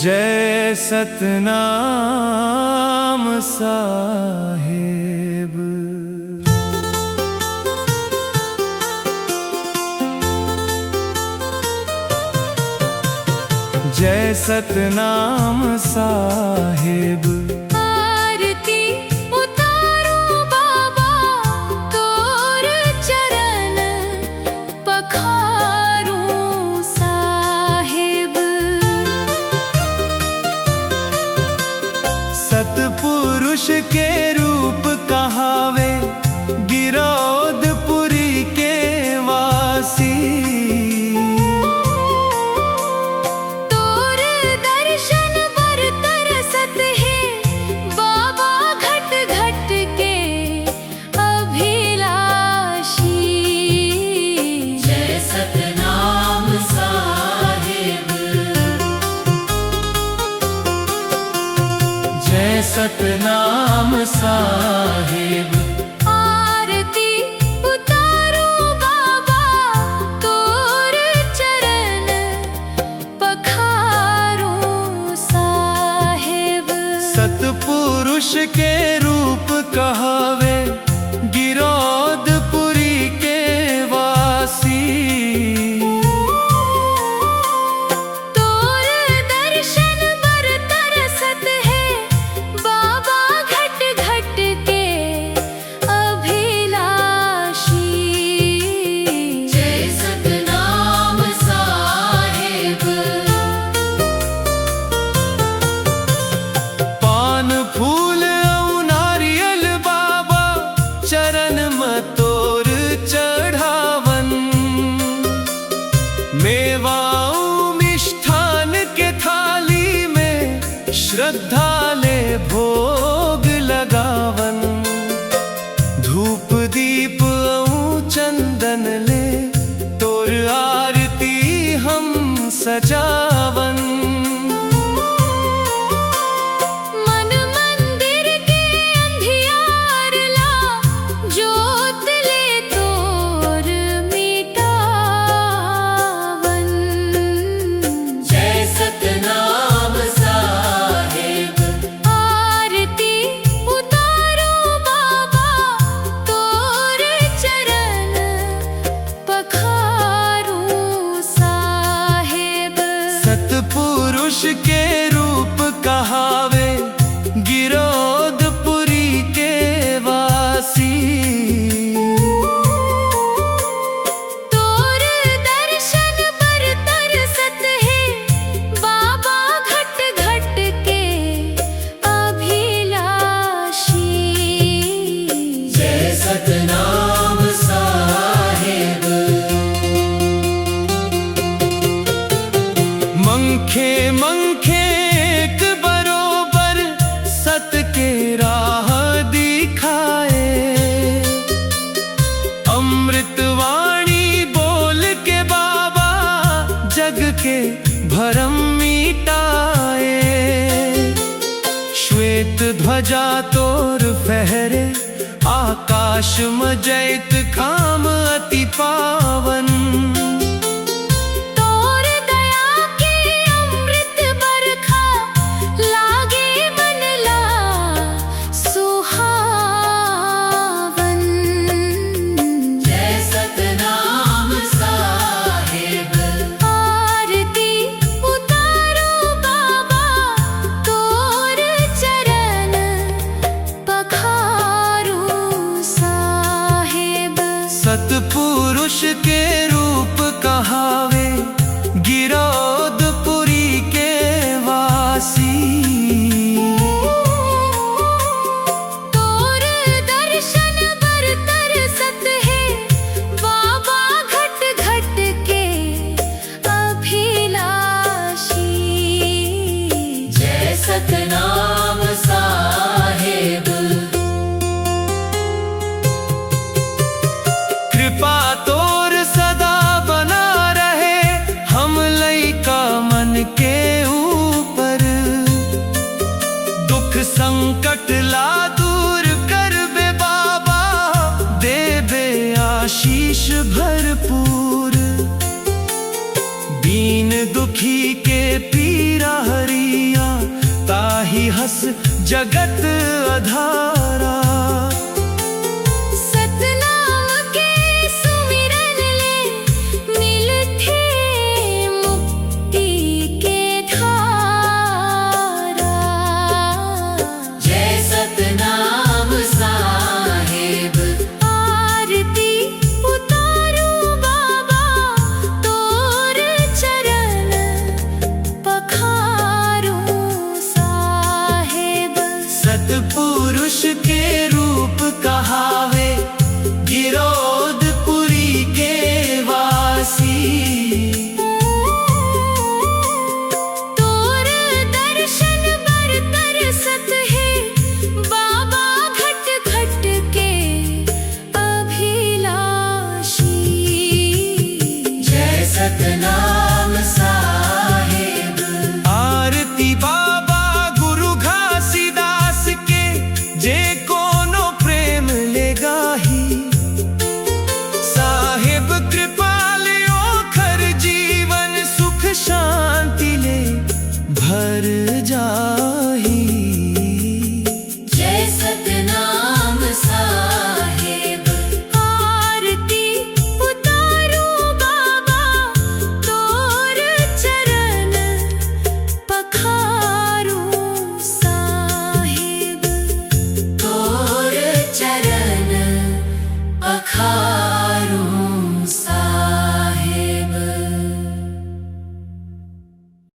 जय सतनाम साहिब। जय सतनाम साहिब। आरती उतारो बाबा तोर चरण पखारूं साहिब। सतपुरुष के रूप कहावे गिरौदपुरी के वासी। तोर दर्शन पर तरसत है बाबा घट घट के अभिलाषी। जय सतनाम साहिब। जय सतनाम साहिब। आरती उतारो बाबा तोर चरण पखारूं साहिब। सतपुरुष के रूप कहावे गिरौदपुरी के वासी। तोर दर्शन पर तरसत है बाबा घट घट के अभिलाषी। जय सतनाम साहिब। पान फूल और नारियल बाबा चरण में तोर चढ़ावन। मेवाओं मिष्ठान के थाली में श्रद्धा ले भोग लगावन। धूप दीप और चंदन ले तोर आरती हम सजावन। मन मंदिर के अंधियार ला जोत ले तोर मिटावन। जय सतनाम साहिब। आरती उतारो बाबा तोर चरण पखारूं साहिब। सतपुरुष के रूप कहावे गिरौदपुरी के वासी। तोर दर्शन पर तरसत है बाबा घट घट के अभिलाषी। जय सतनाम साहिब। मंखे मंखे एक बरोबर सत के राह दिखाए। अमृतवाणी बोल के बाबा जग के भरम मिटाए। श्वेत ध्वजा तोर फहरे आकाश में जैत खाम अति पावन। तोर दया के अमृत बरखा लागे मन ला सुहावन। जय सतनाम साहिब। आरती उतारो बाबा तोर चरण पखारूं साहिब। सतपुरुष के रूप कहावे गिरौदपुरी के वासी। तोर दर्शन पर तरसत है बाबा घट घट के अभिलाषी। जय सतनाम साहिब। कृपा तोर सदा बना रहे हम लइका मन के ऊपर। दुख संकट ला दूर कर बे बाबा देबे आशीष भरपूर। दीन दुखी के पीरा हरी बस जगत आधार।